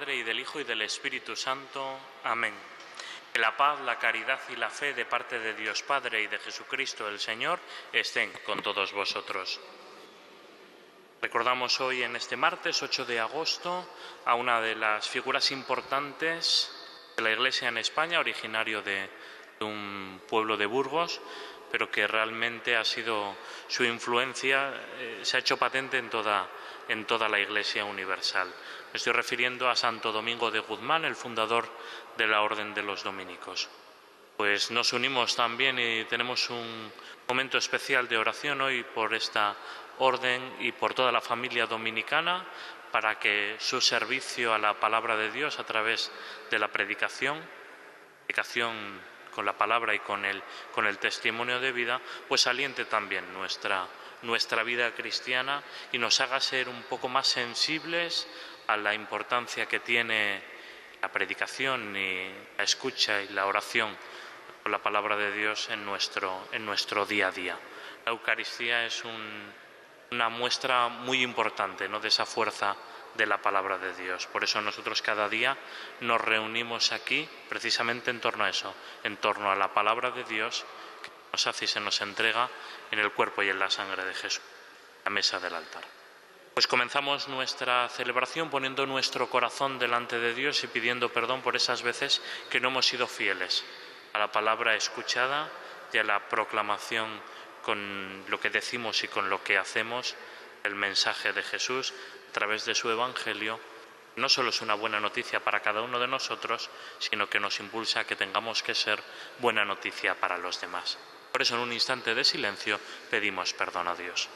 Padre, y del Hijo, y del Espíritu Santo. Amén. Que la paz, la caridad y la fe de parte de Dios Padre y de Jesucristo el Señor estén con todos vosotros. Recordamos hoy, en este martes 8 de agosto, a una de las figuras importantes de la Iglesia en España, originario de un pueblo de Burgos, pero que realmente ha sido su influencia, se ha hecho patente en toda la Iglesia universal. Me estoy refiriendo a Santo Domingo de Guzmán, el fundador de la Orden de los Dominicos. Pues nos unimos también y tenemos un momento especial de oración hoy por esta orden y por toda la familia dominicana, para que su servicio a la palabra de Dios a través de la predicación con la palabra y con el testimonio de vida, pues aliente también nuestra vida cristiana y nos haga ser un poco más sensibles a la importancia que tiene la predicación y la escucha y la oración con la palabra de Dios en nuestro día a día. La Eucaristía es una muestra muy importante, ¿no?, de esa fuerza de la palabra de Dios. Por eso nosotros cada día nos reunimos aquí precisamente en torno a eso, en torno a la palabra de Dios que nos hace y se nos entrega en el cuerpo y en la sangre de Jesús, la mesa del altar. Pues comenzamos nuestra celebración poniendo nuestro corazón delante de Dios y pidiendo perdón por esas veces que no hemos sido fieles a la palabra escuchada y a la proclamación con lo que decimos y con lo que hacemos el mensaje de Jesús a través de su Evangelio. No solo es una buena noticia para cada uno de nosotros, sino que nos impulsa a que tengamos que ser buena noticia para los demás. Por eso, en un instante de silencio, pedimos perdón a Dios.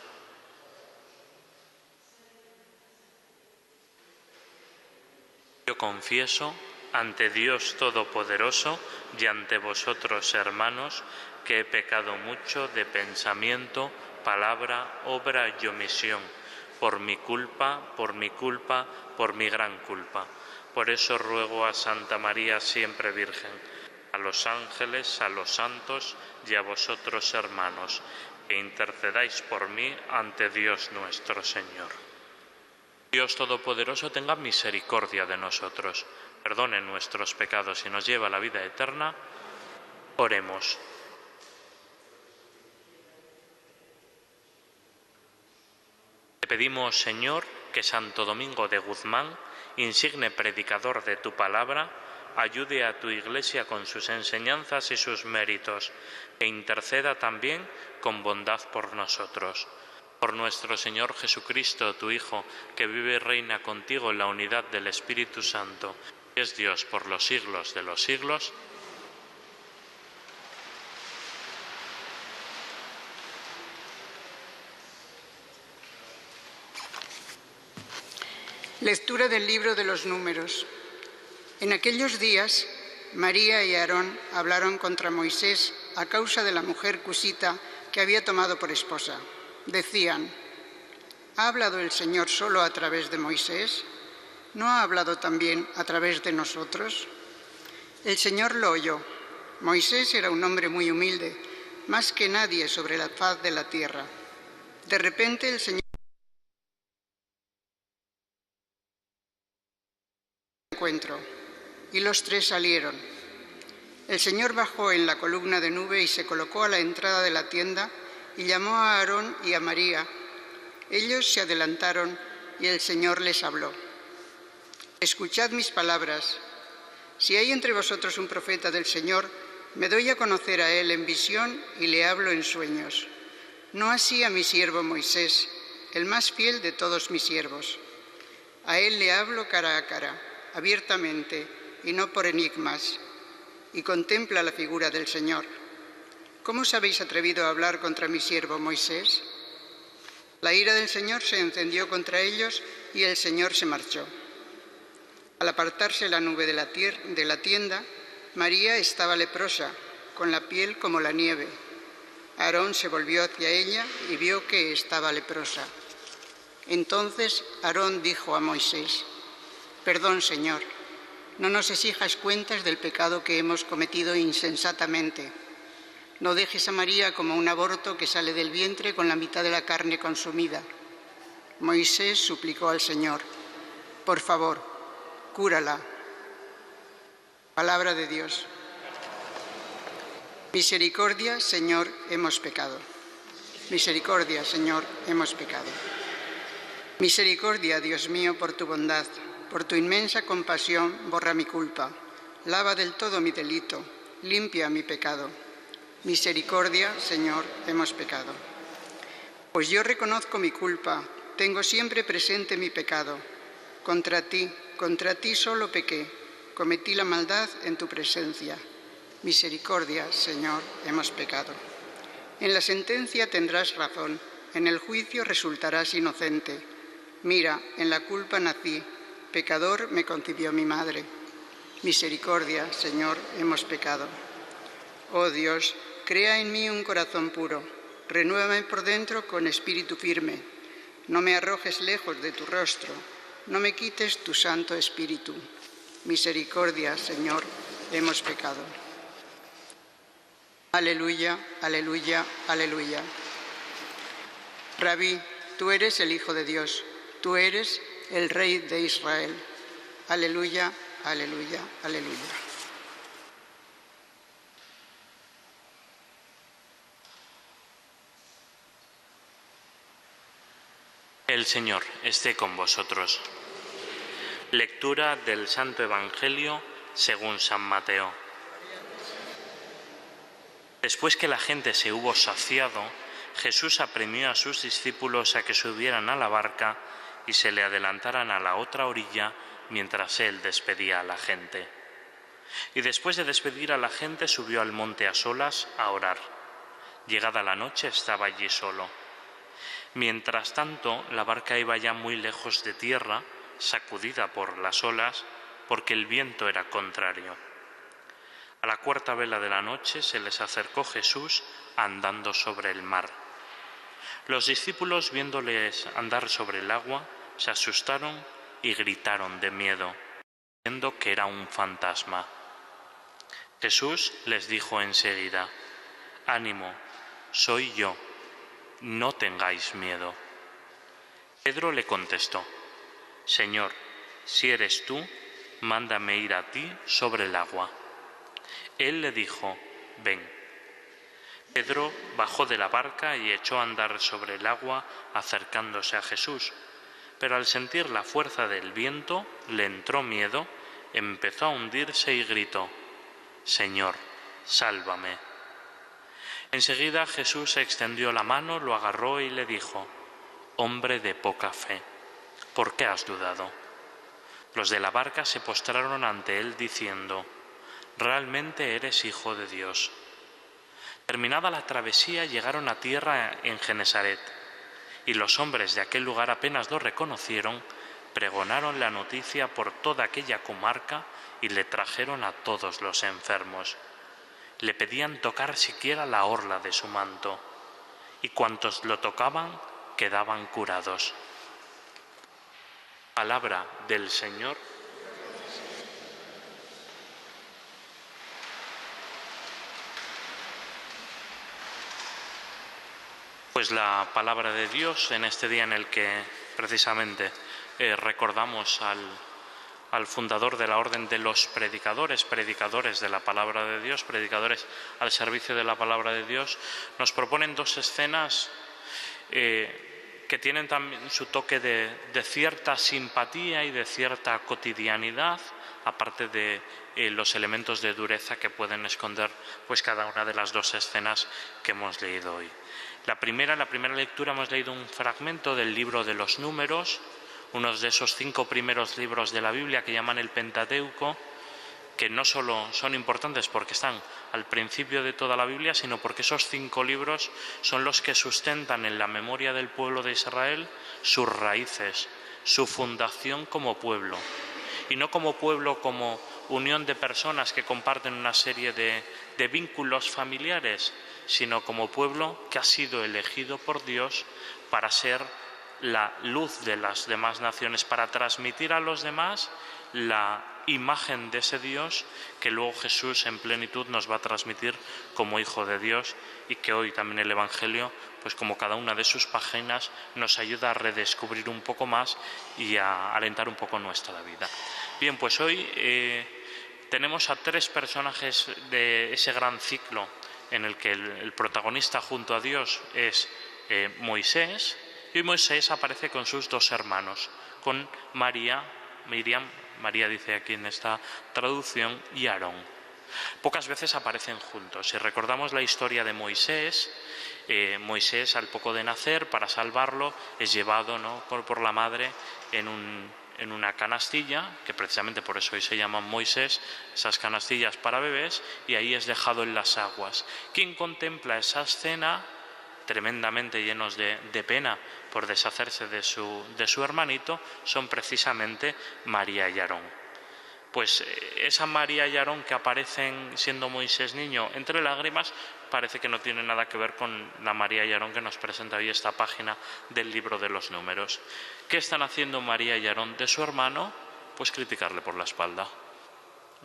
Yo confieso ante Dios Todopoderoso y ante vosotros, hermanos, que he pecado mucho de pensamiento, palabra, obra y omisión, por mi culpa, por mi gran culpa. Por eso ruego a Santa María siempre Virgen, a los ángeles, a los santos y a vosotros, hermanos, que intercedáis por mí ante Dios nuestro Señor. Dios Todopoderoso tenga misericordia de nosotros, perdone nuestros pecados y nos lleve a la vida eterna. Oremos. Te pedimos, Señor, que Santo Domingo de Guzmán, insigne predicador de tu palabra, ayude a tu Iglesia con sus enseñanzas y sus méritos, e interceda también con bondad por nosotros. Por nuestro Señor Jesucristo, tu Hijo, que vive y reina contigo en la unidad del Espíritu Santo, que es Dios por los siglos de los siglos. Lectura del libro de los Números. En aquellos días, María y Aarón hablaron contra Moisés a causa de la mujer cusita que había tomado por esposa. Decían: ¿ha hablado el Señor solo a través de Moisés? ¿No ha hablado también a través de nosotros? El Señor lo oyó. Moisés era un hombre muy humilde, más que nadie sobre la faz de la tierra. De repente el Señor encuentro, y los tres salieron. El Señor bajó en la columna de nube y se colocó a la entrada de la tienda y llamó a Aarón y a María. Ellos se adelantaron y el Señor les habló: escuchad mis palabras. Si hay entre vosotros un profeta del Señor, me doy a conocer a él en visión y le hablo en sueños. No así a mi siervo Moisés, el más fiel de todos mis siervos. A él le hablo cara a cara, abiertamente y no por enigmas, y contempla la figura del Señor. ¿Cómo os habéis atrevido a hablar contra mi siervo Moisés? La ira del Señor se encendió contra ellos y el Señor se marchó. Al apartarse la nube de la tienda, María estaba leprosa, con la piel como la nieve. Aarón se volvió hacia ella y vio que estaba leprosa. Entonces Aarón dijo a Moisés: perdón, Señor, no nos exijas cuentas del pecado que hemos cometido insensatamente. No dejes a María como un aborto que sale del vientre con la mitad de la carne consumida. Moisés suplicó al Señor: por favor, cúrala. Palabra de Dios. Misericordia, Señor, hemos pecado. Misericordia, Señor, hemos pecado. Misericordia, Dios mío, por tu bondad, por tu inmensa compasión, borra mi culpa, lava del todo mi delito, limpia mi pecado. Misericordia, Señor, hemos pecado. Pues yo reconozco mi culpa, tengo siempre presente mi pecado. Contra ti solo pequé, cometí la maldad en tu presencia. Misericordia, Señor, hemos pecado. En la sentencia tendrás razón, en el juicio resultarás inocente. Mira, en la culpa nací, pecador me concibió mi madre. Misericordia, Señor, hemos pecado. Oh Dios, crea en mí un corazón puro, renuévame por dentro con espíritu firme. No me arrojes lejos de tu rostro, no me quites tu santo espíritu. Misericordia, Señor, hemos pecado. Aleluya, aleluya, aleluya. Rabí, tú eres el Hijo de Dios, tú eres el Rey de Israel. Aleluya, aleluya, aleluya. El Señor esté con vosotros. Lectura del Santo Evangelio según San Mateo. Después que la gente se hubo saciado, Jesús apremió a sus discípulos a que subieran a la barca y se le adelantaran a la otra orilla mientras él despedía a la gente. Y después de despedir a la gente subió al monte a solas a orar. Llegada la noche estaba allí solo. Mientras tanto, la barca iba ya muy lejos de tierra, sacudida por las olas, porque el viento era contrario. A la cuarta vela de la noche se les acercó Jesús andando sobre el mar. Los discípulos, viéndoles andar sobre el agua, se asustaron y gritaron de miedo, creyendo que era un fantasma. Jesús les dijo enseguida: «Ánimo, soy yo, no tengáis miedo». Pedro le contestó: «Señor, si eres tú, mándame ir a ti sobre el agua». Él le dijo: «Ven». Pedro bajó de la barca y echó a andar sobre el agua acercándose a Jesús, pero al sentir la fuerza del viento le entró miedo, empezó a hundirse y gritó: «Señor, sálvame». Enseguida Jesús extendió la mano, lo agarró y le dijo: «Hombre de poca fe, ¿por qué has dudado?». Los de la barca se postraron ante él diciendo: «Realmente eres Hijo de Dios». Terminada la travesía, llegaron a tierra en Genesaret, y los hombres de aquel lugar apenas lo reconocieron, pregonaron la noticia por toda aquella comarca y le trajeron a todos los enfermos. Le pedían tocar siquiera la orla de su manto, y cuantos lo tocaban quedaban curados. Palabra del Señor. Pues la palabra de Dios en este día en el que precisamente recordamos al fundador de la Orden de los Predicadores, predicadores de la palabra de Dios, predicadores al servicio de la palabra de Dios, nos proponen dos escenas que tienen también su toque de cierta simpatía y de cierta cotidianidad, aparte de los elementos de dureza que pueden esconder pues cada una de las dos escenas que hemos leído hoy. La primera lectura hemos leído un fragmento del libro de los Números, uno de esos 5 primeros libros de la Biblia que llaman el Pentateuco, que no solo son importantes porque están al principio de toda la Biblia, sino porque esos 5 libros son los que sustentan en la memoria del pueblo de Israel sus raíces, su fundación como pueblo. Y no como pueblo como unión de personas que comparten una serie de vínculos familiares, sino como pueblo que ha sido elegido por Dios para ser la luz de las demás naciones, para transmitir a los demás la imagen de ese Dios que luego Jesús en plenitud nos va a transmitir como Hijo de Dios, y que hoy también el Evangelio, pues como cada una de sus páginas, nos ayuda a redescubrir un poco más y a alentar un poco nuestra vida. Bien, pues hoy tenemos a 3 personajes de ese gran ciclo en el que el protagonista junto a Dios es Moisés, y hoy Moisés aparece con sus 2 hermanos, con Miriam, María dice aquí en esta traducción, y Aarón. Pocas veces aparecen juntos. Si recordamos la historia de Moisés, Moisés al poco de nacer, para salvarlo, es llevado, ¿no?, por la madre en una canastilla, que precisamente por eso hoy se llaman Moisés, esas canastillas para bebés, y ahí es dejado en las aguas. Quien contempla esa escena, tremendamente llenos de pena por deshacerse de su hermanito, son precisamente María y Aarón. Pues esa María y Aarón que aparecen siendo Moisés niño entre lágrimas, parece que no tiene nada que ver con la María y Aarón que nos presenta hoy esta página del libro de los Números. ¿Qué están haciendo María y Aarón de su hermano? Pues criticarle por la espalda.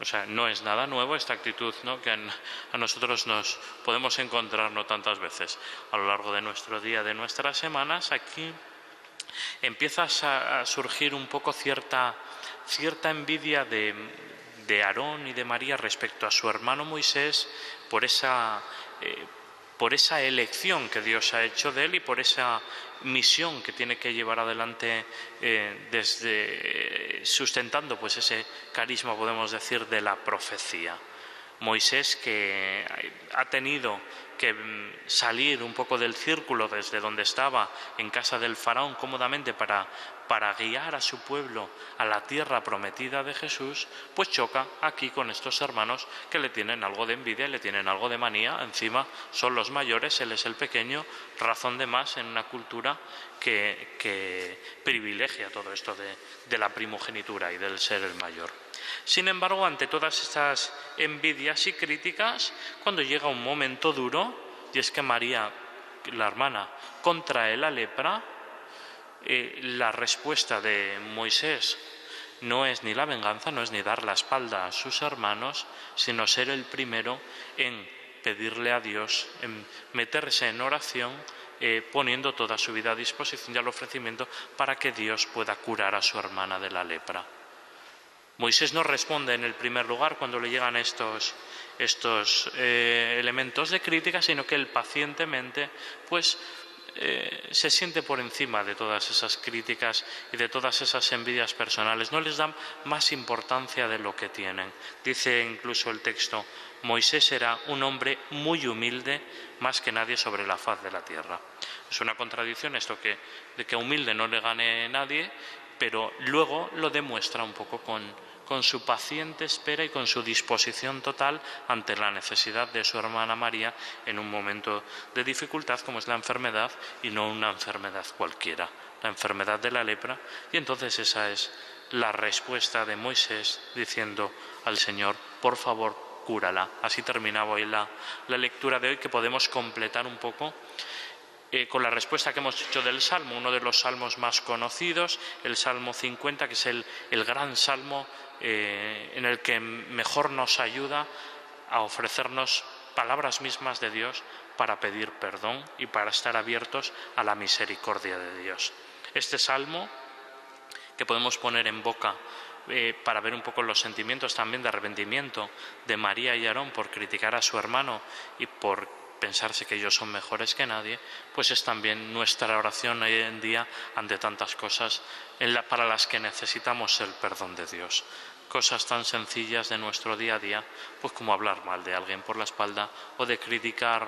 O sea, no es nada nuevo esta actitud, ¿no?, que a nosotros nos podemos encontrar no tantas veces a lo largo de nuestro día, de nuestras semanas. Aquí empieza a surgir un poco cierta envidia de Aarón y de María respecto a su hermano Moisés por esa elección que Dios ha hecho de él y por esa misión que tiene que llevar adelante, desde sustentando pues ese carisma, podemos decir, de la profecía. Moisés, que ha tenido que salir un poco del círculo desde donde estaba en casa del faraón cómodamente para guiar a su pueblo a la tierra prometida de Jesús, pues choca aquí con estos hermanos que le tienen algo de envidia, le tienen algo de manía. Encima son los mayores, él es el pequeño, razón de más en una cultura que privilegia todo esto de la primogenitura y del ser el mayor. Sin embargo, ante todas estas envidias y críticas, cuando llega un momento duro, y es que María, la hermana, contrae la lepra, la respuesta de Moisés no es ni la venganza, no es ni dar la espalda a sus hermanos, sino ser el primero en pedirle a Dios, en meterse en oración, poniendo toda su vida a disposición y al ofrecimiento para que Dios pueda curar a su hermana de la lepra. Moisés no responde en el primer lugar cuando le llegan estos elementos de crítica, sino que él pacientemente se siente por encima de todas esas críticas y de todas esas envidias personales. No les dan más importancia de lo que tienen. Dice incluso el texto: Moisés era un hombre muy humilde, más que nadie sobre la faz de la tierra. Es una contradicción esto de que humilde no le gane nadie, pero luego lo demuestra un poco con su paciente espera y con su disposición total ante la necesidad de su hermana María en un momento de dificultad como es la enfermedad, y no una enfermedad cualquiera, la enfermedad de la lepra. Y entonces esa es la respuesta de Moisés diciendo al Señor: por favor, cúrala. Así terminaba hoy la lectura de hoy, que podemos completar un poco con la respuesta que hemos hecho del Salmo, uno de los salmos más conocidos, el Salmo 50, que es el gran salmo en el que mejor nos ayuda a ofrecernos palabras mismas de Dios para pedir perdón y para estar abiertos a la misericordia de Dios. Este salmo, que podemos poner en boca para ver un poco los sentimientos también de arrepentimiento de María y Aarón por criticar a su hermano y por pensarse que ellos son mejores que nadie, pues es también nuestra oración hoy en día ante tantas cosas para las que necesitamos el perdón de Dios. Cosas tan sencillas de nuestro día a día, pues como hablar mal de alguien por la espalda, o de criticar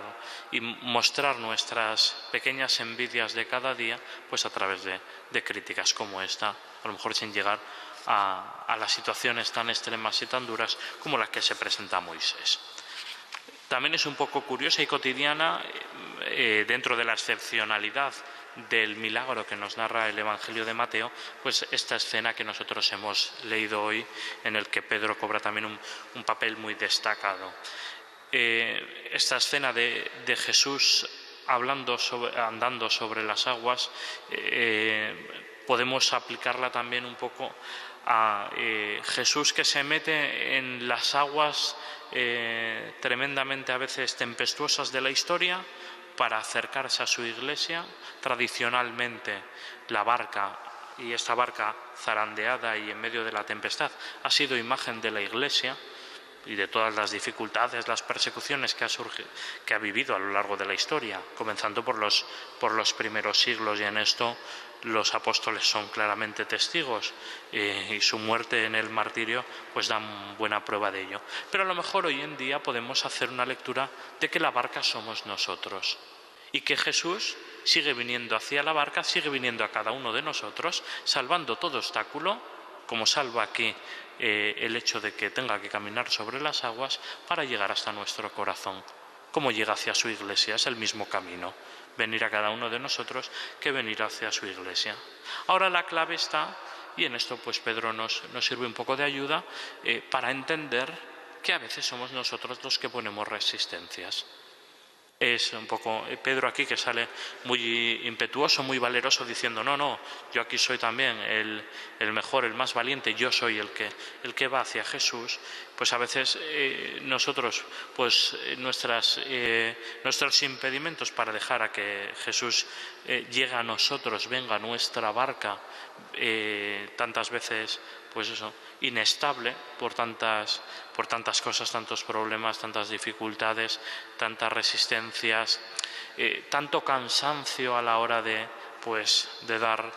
y mostrar nuestras pequeñas envidias de cada día, pues a través de críticas como esta, a lo mejor sin llegar a las situaciones tan extremas y tan duras como las que se presenta a Moisés. También es un poco curiosa y cotidiana, dentro de la excepcionalidad del milagro que nos narra el Evangelio de Mateo, pues esta escena que nosotros hemos leído hoy, en el que Pedro cobra también un papel muy destacado. Esta escena de Jesús andando sobre las aguas, podemos aplicarla también un poco a Jesús que se mete en las aguas tremendamente a veces tempestuosas de la historia para acercarse a su iglesia. Tradicionalmente la barca, y esta barca zarandeada y en medio de la tempestad, ha sido imagen de la iglesia y de todas las dificultades, las persecuciones que ha vivido a lo largo de la historia, comenzando por los primeros siglos, y en esto los apóstoles son claramente testigos, y su muerte en el martirio pues dan buena prueba de ello. Pero a lo mejor hoy en día podemos hacer una lectura de que la barca somos nosotros y que Jesús sigue viniendo hacia la barca, sigue viniendo a cada uno de nosotros, salvando todo obstáculo, como salva aquí el hecho de que tenga que caminar sobre las aguas para llegar hasta nuestro corazón. Como llega hacia su iglesia, es el mismo camino, venir a cada uno de nosotros que venir hacia su iglesia. Ahora la clave está, y en esto pues Pedro nos sirve un poco de ayuda, para entender que a veces somos nosotros los que ponemos resistencias. Es un poco Pedro aquí que sale muy impetuoso, muy valeroso, diciendo no, yo aquí soy también el mejor, el más valiente, yo soy el que va hacia Jesús. Pues a veces nosotros, pues nuestros impedimentos para dejar a que Jesús llegue a nosotros, venga a nuestra barca, tantas veces pues eso, inestable por tantas cosas, tantos problemas, tantas dificultades, tantas resistencias, tanto cansancio a la hora de dar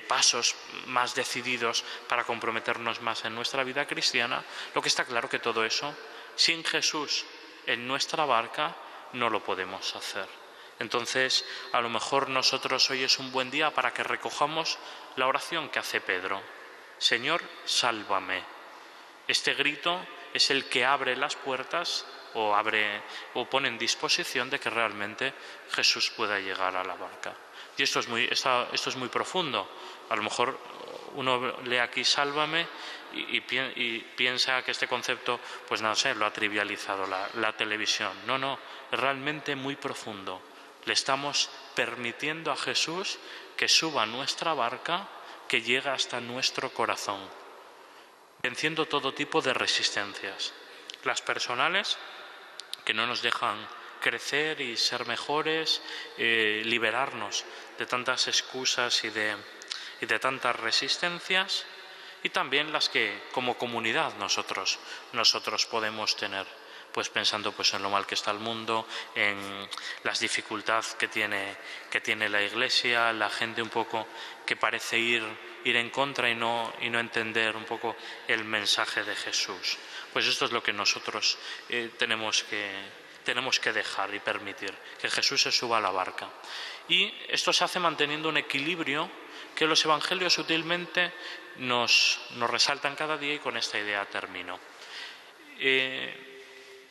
pasos más decididos para comprometernos más en nuestra vida cristiana. Lo que está claro que todo eso, sin Jesús en nuestra barca, no lo podemos hacer. Entonces, a lo mejor nosotros hoy es un buen día para que recojamos la oración que hace Pedro. Señor, sálvame. Este grito es el que abre las puertas o pone en disposición de que realmente Jesús pueda llegar a la barca. Y esto es muy profundo. A lo mejor uno lee aquí sálvame y piensa que este concepto, pues no sé, lo ha trivializado la televisión. No, es realmente muy profundo. Le estamos permitiendo a Jesús que suba a nuestra barca, que llega hasta nuestro corazón, venciendo todo tipo de resistencias. Las personales, que no nos dejan crecer y ser mejores, liberarnos de tantas excusas y de tantas resistencias, y también las que como comunidad nosotros podemos tener, pues pensando pues en lo mal que está el mundo, en las dificultades que tiene la Iglesia, la gente un poco que parece ir en contra y no entender un poco el mensaje de Jesús. Pues esto es lo que nosotros tenemos que dejar y permitir, que Jesús se suba a la barca. Y esto se hace manteniendo un equilibrio que los evangelios sutilmente nos resaltan cada día, y con esta idea termino.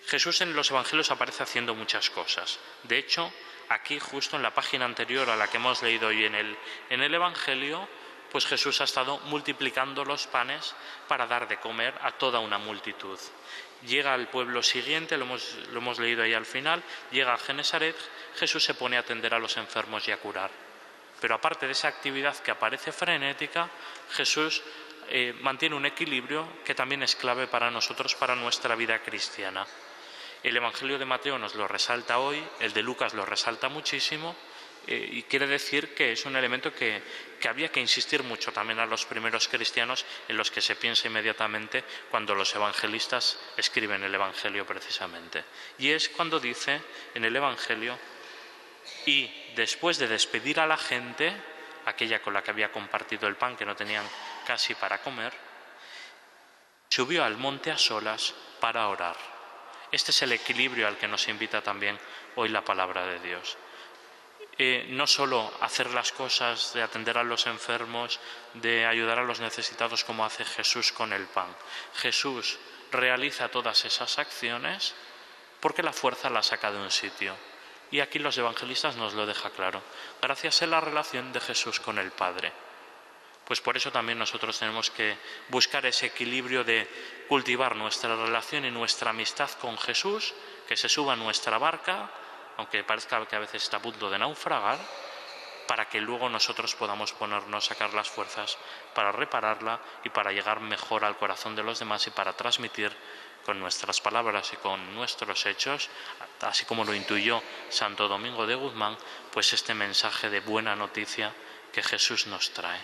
Jesús en los evangelios aparece haciendo muchas cosas. De hecho, aquí justo en la página anterior a la que hemos leído hoy en el evangelio, pues Jesús ha estado multiplicando los panes para dar de comer a toda una multitud. Llega al pueblo siguiente, lo hemos leído ahí al final, llega a Genesaret, Jesús se pone a atender a los enfermos y a curar. Pero aparte de esa actividad que aparece frenética, Jesús mantiene un equilibrio que también es clave para nosotros, para nuestra vida cristiana. El Evangelio de Mateo nos lo resalta hoy, el de Lucas lo resalta muchísimo, y quiere decir que es un elemento que había que insistir mucho también a los primeros cristianos, en los que se piensa inmediatamente cuando los evangelistas escriben el Evangelio precisamente. Y es cuando dice en el Evangelio: y después de despedir a la gente, aquella con la que había compartido el pan, que no tenían casi para comer, subió al monte a solas para orar. Este es el equilibrio al que nos invita también hoy la palabra de Dios. No solo hacer las cosas de atender a los enfermos, de ayudar a los necesitados como hace Jesús con el pan. Jesús realiza todas esas acciones porque la fuerza la saca de un sitio. Y aquí los evangelistas nos lo dejan claro, gracias a la relación de Jesús con el Padre. Pues por eso también nosotros tenemos que buscar ese equilibrio de cultivar nuestra relación y nuestra amistad con Jesús, que se suba a nuestra barca, aunque parezca que a veces está a punto de naufragar, para que luego nosotros podamos ponernos, sacar las fuerzas para repararla y para llegar mejor al corazón de los demás y para transmitir con nuestras palabras y con nuestros hechos, así como lo intuyó Santo Domingo de Guzmán, pues este mensaje de buena noticia que Jesús nos trae.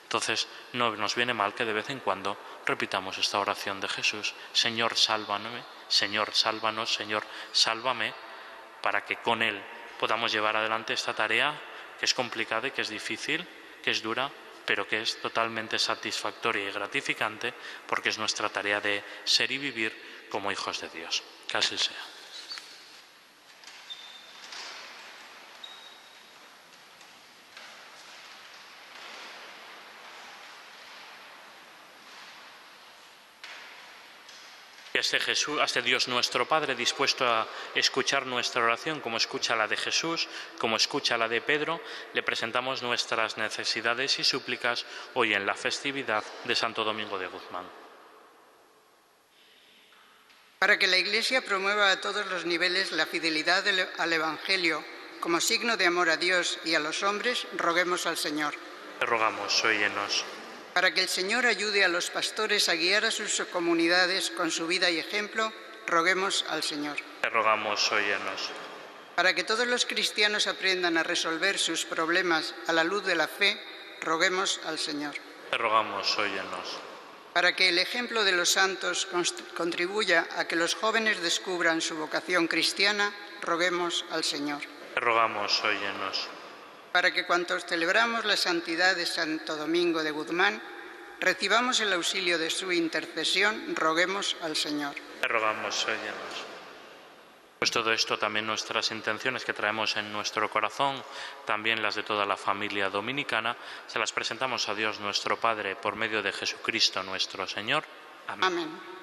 Entonces, no nos viene mal que de vez en cuando repitamos esta oración de Jesús: Señor, sálvame, Señor, sálvanos, Señor, sálvame, para que con Él podamos llevar adelante esta tarea que es complicada y que es difícil, que es dura, pero que es totalmente satisfactoria y gratificante, porque es nuestra tarea de ser y vivir como hijos de Dios. Que así sea. A este Dios nuestro Padre, dispuesto a escuchar nuestra oración como escucha la de Jesús, como escucha la de Pedro, le presentamos nuestras necesidades y súplicas hoy en la festividad de Santo Domingo de Guzmán. Para que la Iglesia promueva a todos los niveles la fidelidad al Evangelio como signo de amor a Dios y a los hombres, roguemos al Señor. Te rogamos, óyenos. Para que el Señor ayude a los pastores a guiar a sus comunidades con su vida y ejemplo, roguemos al Señor. Te rogamos, óyenos. Para que todos los cristianos aprendan a resolver sus problemas a la luz de la fe, roguemos al Señor. Te rogamos, óyenos. Para que el ejemplo de los santos contribuya a que los jóvenes descubran su vocación cristiana, roguemos al Señor. Te rogamos, óyenos. Para que cuantos celebramos la santidad de Santo Domingo de Guzmán, recibamos el auxilio de su intercesión, roguemos al Señor. Te rogamos, óyenos. Pues todo esto, también nuestras intenciones que traemos en nuestro corazón, también las de toda la familia dominicana, se las presentamos a Dios nuestro Padre por medio de Jesucristo nuestro Señor. Amén. Amén.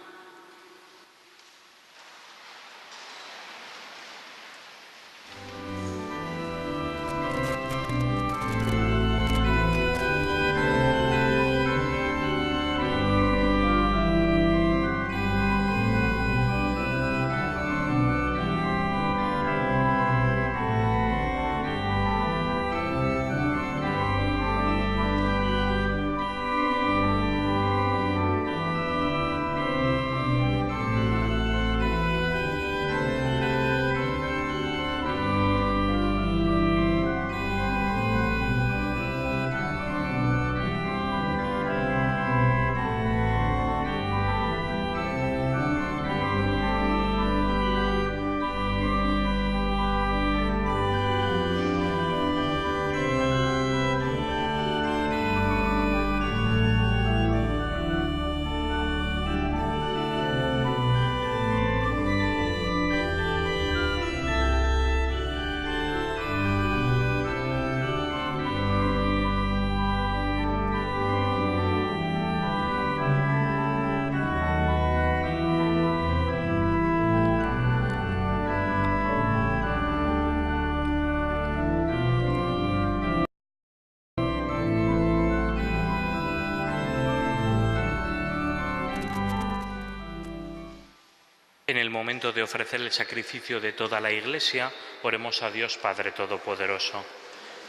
En el momento de ofrecer el sacrificio de toda la Iglesia, oremos a Dios Padre Todopoderoso.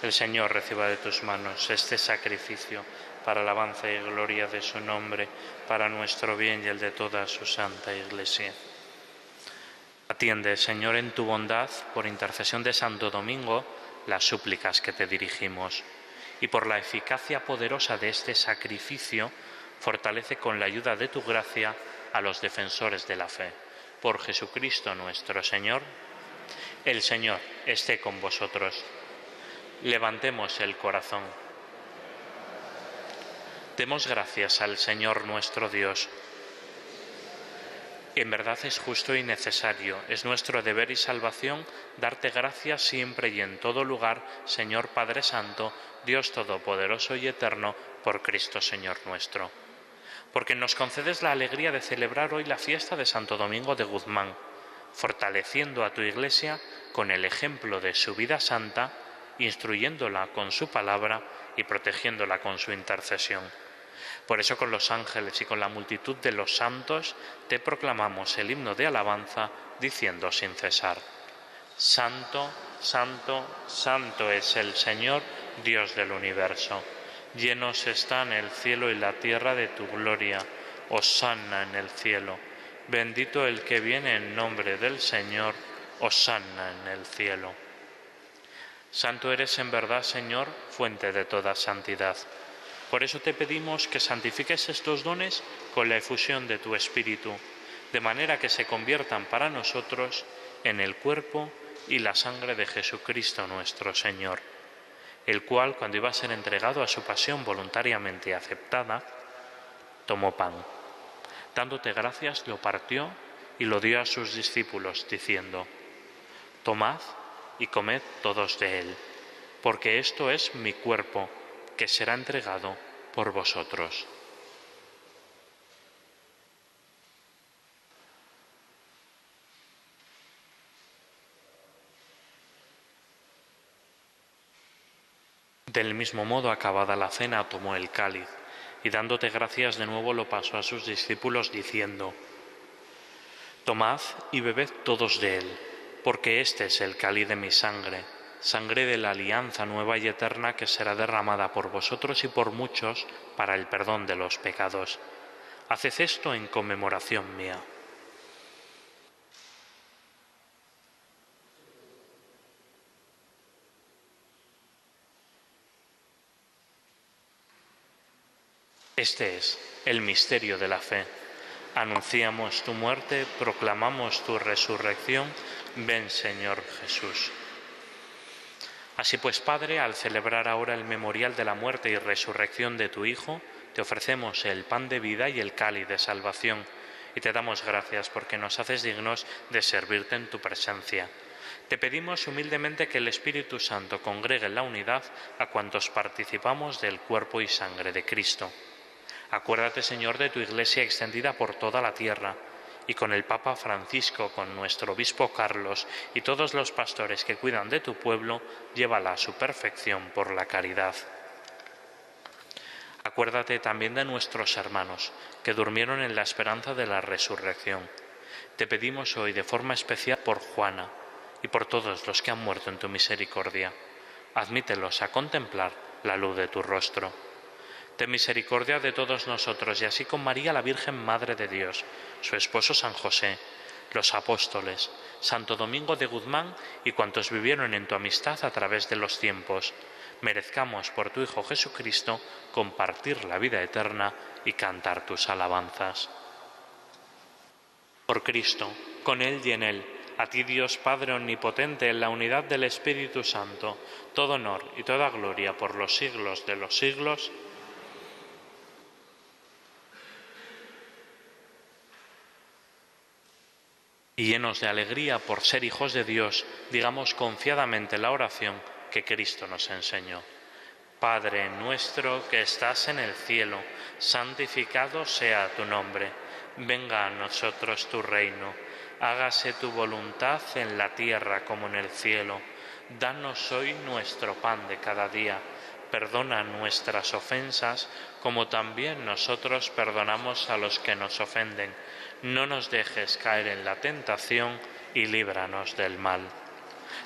El Señor reciba de tus manos este sacrificio para alabanza y gloria de su nombre, para nuestro bien y el de toda su santa Iglesia. Atiende, Señor, en tu bondad, por intercesión de Santo Domingo, las súplicas que te dirigimos, y por la eficacia poderosa de este sacrificio, fortalece con la ayuda de tu gracia a los defensores de la fe. Por Jesucristo nuestro Señor. El Señor esté con vosotros. Levantemos el corazón. Demos gracias al Señor nuestro Dios. En verdad es justo y necesario, es nuestro deber y salvación darte gracias siempre y en todo lugar, Señor Padre Santo, Dios Todopoderoso y Eterno, por Cristo Señor nuestro. Porque nos concedes la alegría de celebrar hoy la fiesta de Santo Domingo de Guzmán, fortaleciendo a tu Iglesia con el ejemplo de su vida santa, instruyéndola con su palabra y protegiéndola con su intercesión. Por eso con los ángeles y con la multitud de los santos te proclamamos el himno de alabanza, diciendo sin cesar: Santo, santo, santo es el Señor, Dios del universo. Llenos están el cielo y la tierra de tu gloria. Hosanna en el cielo. Bendito el que viene en nombre del Señor. Hosanna en el cielo. Santo eres en verdad, Señor, fuente de toda santidad. Por eso te pedimos que santifiques estos dones con la efusión de tu Espíritu, de manera que se conviertan para nosotros en el cuerpo y la sangre de Jesucristo nuestro Señor, el cual, cuando iba a ser entregado a su pasión voluntariamente aceptada, tomó pan. Dándote gracias, lo partió y lo dio a sus discípulos, diciendo: Tomad y comed todos de él, porque esto es mi cuerpo, que será entregado por vosotros. Del mismo modo, acabada la cena, tomó el cáliz, y dándote gracias de nuevo lo pasó a sus discípulos, diciendo: Tomad y bebed todos de él, porque este es el cáliz de mi sangre, sangre de la alianza nueva y eterna que será derramada por vosotros y por muchos para el perdón de los pecados. Haced esto en conmemoración mía. Este es el misterio de la fe. Anunciamos tu muerte, proclamamos tu resurrección. Ven, Señor Jesús. Así pues, Padre, al celebrar ahora el memorial de la muerte y resurrección de tu Hijo, te ofrecemos el pan de vida y el cáliz de salvación, y te damos gracias porque nos haces dignos de servirte en tu presencia. Te pedimos humildemente que el Espíritu Santo congregue en la unidad a cuantos participamos del cuerpo y sangre de Cristo. Acuérdate, Señor, de tu Iglesia extendida por toda la tierra, y con el Papa Francisco, con nuestro obispo Carlos y todos los pastores que cuidan de tu pueblo, llévala a su perfección por la caridad. Acuérdate también de nuestros hermanos, que durmieron en la esperanza de la resurrección. Te pedimos hoy de forma especial por Juana y por todos los que han muerto en tu misericordia. Admítelos a contemplar la luz de tu rostro. Ten misericordia de todos nosotros, y así con María, la Virgen Madre de Dios, su esposo San José, los apóstoles, Santo Domingo de Guzmán y cuantos vivieron en tu amistad a través de los tiempos, merezcamos por tu Hijo Jesucristo compartir la vida eterna y cantar tus alabanzas. Por Cristo, con Él y en Él, a ti Dios Padre Omnipotente, en la unidad del Espíritu Santo, todo honor y toda gloria por los siglos de los siglos. Y llenos de alegría por ser hijos de Dios, digamos confiadamente la oración que Cristo nos enseñó. Padre nuestro que estás en el cielo, santificado sea tu nombre. Venga a nosotros tu reino. Hágase tu voluntad en la tierra como en el cielo. Danos hoy nuestro pan de cada día. Perdona nuestras ofensas, como también nosotros perdonamos a los que nos ofenden. No nos dejes caer en la tentación y líbranos del mal.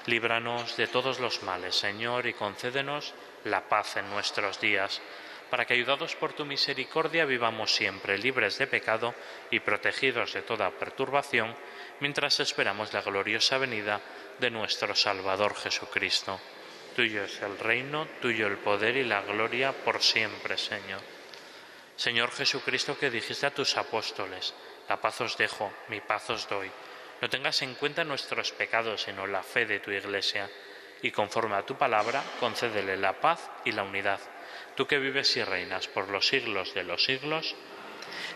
Líbranos de todos los males, Señor, y concédenos la paz en nuestros días, para que, ayudados por tu misericordia, vivamos siempre libres de pecado y protegidos de toda perturbación, mientras esperamos la gloriosa venida de nuestro Salvador Jesucristo. Tuyo es el reino, tuyo el poder y la gloria por siempre, Señor. Señor Jesucristo, que dijiste a tus apóstoles: la paz os dejo, mi paz os doy. No tengas en cuenta nuestros pecados, sino la fe de tu Iglesia, y conforme a tu palabra, concédele la paz y la unidad. Tú que vives y reinas por los siglos de los siglos,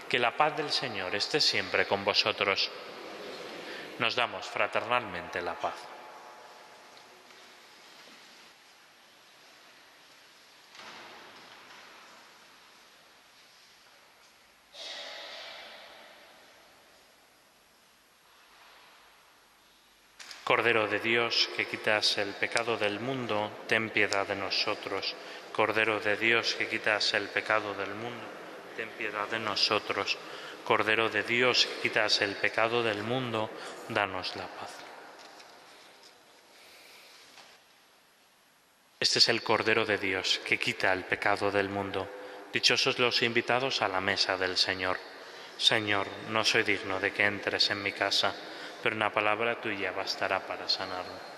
que la paz del Señor esté siempre con vosotros. Nos damos fraternalmente la paz. Cordero de Dios, que quitas el pecado del mundo, ten piedad de nosotros. Cordero de Dios, que quitas el pecado del mundo, ten piedad de nosotros. Cordero de Dios, que quitas el pecado del mundo, danos la paz. Este es el Cordero de Dios que quita el pecado del mundo. Dichosos los invitados a la mesa del Señor. Señor, no soy digno de que entres en mi casa, pero una palabra tuya bastará para sanarme.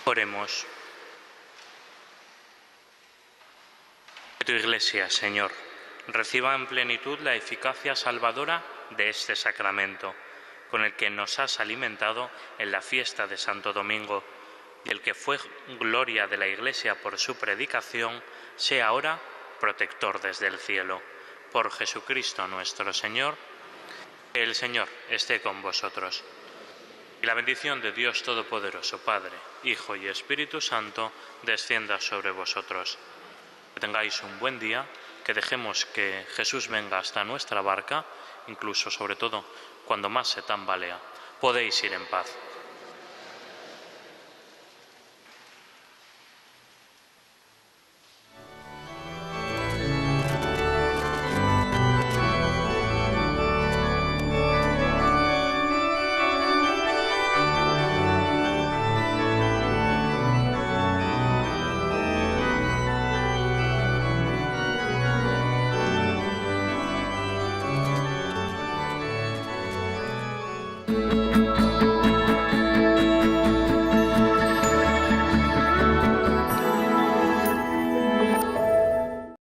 Oremos. Que tu Iglesia, Señor, reciba en plenitud la eficacia salvadora de este sacramento, con el que nos has alimentado en la fiesta de Santo Domingo, y el que fue gloria de la Iglesia por su predicación, sea ahora protector desde el cielo. Por Jesucristo nuestro Señor. El Señor esté con vosotros. Y la bendición de Dios Todopoderoso, Padre, Hijo y Espíritu Santo, descienda sobre vosotros. Que tengáis un buen día, que dejemos que Jesús venga hasta nuestra barca, incluso, sobre todo, cuando más se tambalea. Podéis ir en paz.